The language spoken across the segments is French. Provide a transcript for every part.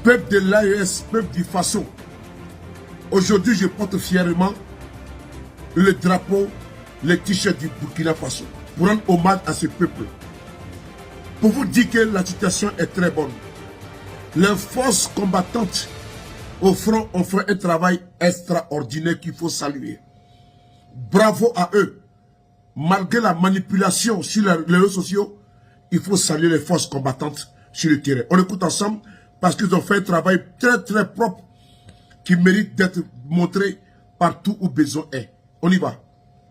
Peuple de l'AES, peuple du Faso, aujourd'hui je porte fièrement le drapeau, les t-shirts du Burkina Faso pour rendre hommage à ce peuple. Pour vous dire que la situation est très bonne. Les forces combattantes au front ont fait un travail extraordinaire qu'il faut saluer. Bravo à eux. Malgré la manipulation sur les réseaux sociaux, il faut saluer les forces combattantes sur le terrain. On écoute ensemble parce qu'ils ont fait un travail très très propre qui mérite d'être montré partout où besoin est. On y va.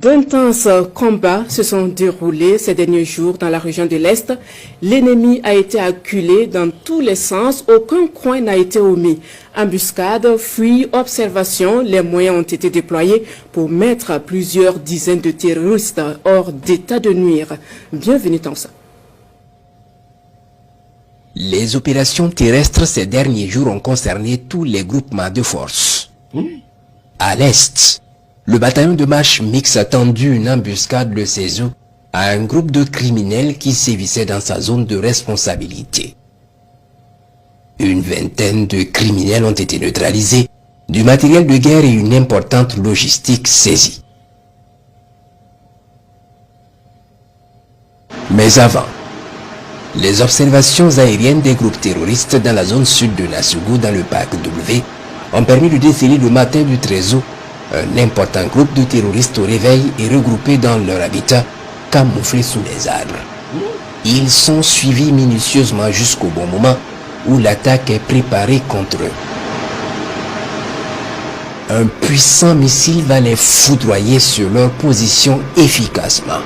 D'intenses combats se sont déroulés ces derniers jours dans la région de l'Est. L'ennemi a été acculé dans tous les sens, aucun coin n'a été omis. Embuscades, fuites, observations, les moyens ont été déployés pour mettre plusieurs dizaines de terroristes hors d'état de nuire. Bienvenue dans ça. Les opérations terrestres ces derniers jours ont concerné tous les groupements de forces. À l'Est, le bataillon de marche mixte a tendu une embuscade le 16 août à un groupe de criminels qui sévissait dans sa zone de responsabilité. Une vingtaine de criminels ont été neutralisés, du matériel de guerre et une importante logistique saisie. Mais avant, les observations aériennes des groupes terroristes dans la zone sud de Nassougou dans le parc W ont permis de déceler le matin du 13 août un important groupe de terroristes au réveil et regroupés dans leur habitat, camouflés sous les arbres. Ils sont suivis minutieusement jusqu'au bon moment où l'attaque est préparée contre eux. Un puissant missile va les foudroyer sur leur position efficacement.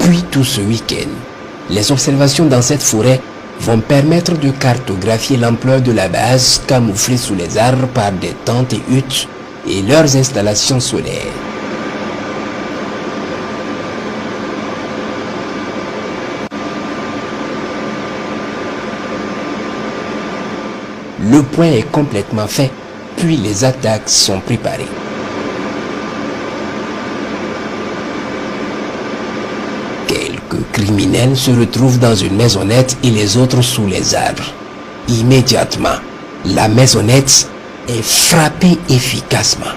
Puis tout ce week-end, les observations dans cette forêt vont permettre de cartographier l'ampleur de la base camouflée sous les arbres par des tentes et huttes et leurs installations solaires. Le point est complètement fait, puis les attaques sont préparées. Quelques criminels se retrouvent dans une maisonnette et les autres sous les arbres. Immédiatement, la maisonnette est frappée efficacement.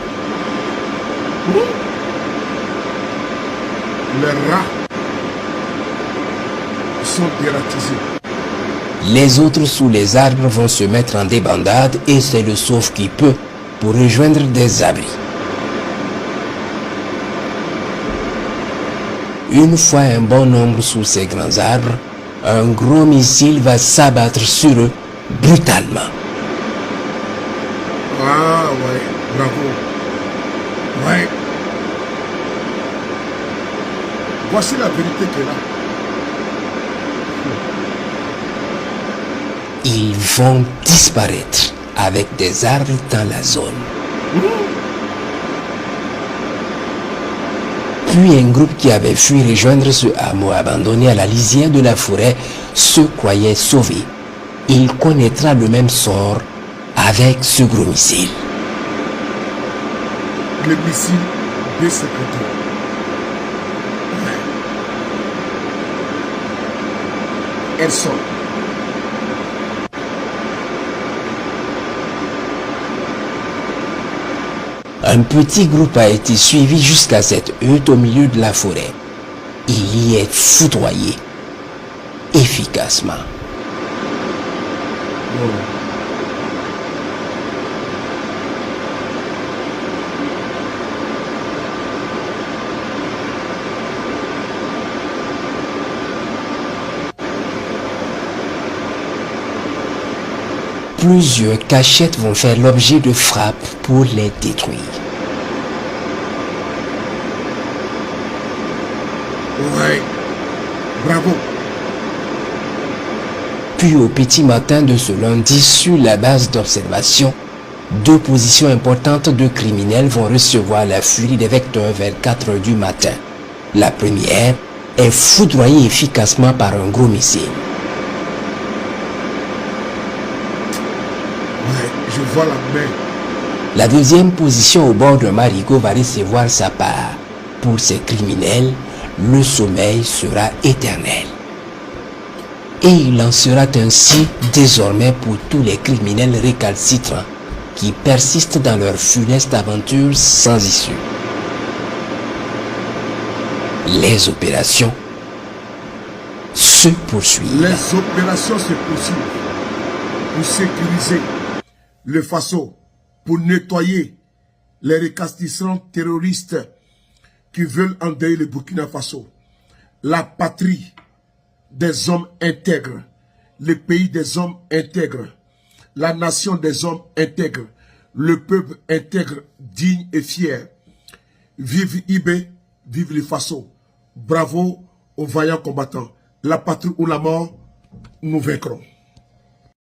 Les rats sont dératisés. Les autres sous les arbres vont se mettre en débandade et c'est le sauve qui peut pour rejoindre des abris. Une fois un bon nombre sous ces grands arbres, un gros missile va s'abattre sur eux brutalement. Ah ouais, bravo. Ouais. Voici la vérité qui est là. Ils vont disparaître avec des arbres dans la zone. Puis un groupe qui avait fui rejoindre ce hameau abandonné à la lisière de la forêt se croyait sauvé. Il connaîtra le même sort avec ce gros missile. Le missile B-52. Elle sort. Un petit groupe a été suivi jusqu'à cette hutte au milieu de la forêt. Il y est foudroyé efficacement. Plusieurs cachettes vont faire l'objet de frappes pour les détruire. Ouais, bravo. Puis au petit matin de ce lundi, sur la base d'observation, deux positions importantes de criminels vont recevoir la furie des vecteurs vers 4 h du matin. La première est foudroyée efficacement par un gros missile. Je vois la main. La deuxième position au bord d'un marigot va recevoir sa part. Pour ces criminels, le sommeil sera éternel. Et il en sera ainsi désormais pour tous les criminels récalcitrants qui persistent dans leur funeste aventure sans issue. Les opérations se poursuivent. Les opérations se poursuivent pour sécuriser le Faso, pour nettoyer les récalcitrants terroristes qui veulent endeuiller le Burkina Faso. La patrie des hommes intègres, le pays des hommes intègres, la nation des hommes intègres, le peuple intègre, digne et fier. Vive Ibé, vive le Faso. Bravo aux vaillants combattants. La patrie ou la mort, nous vaincrons.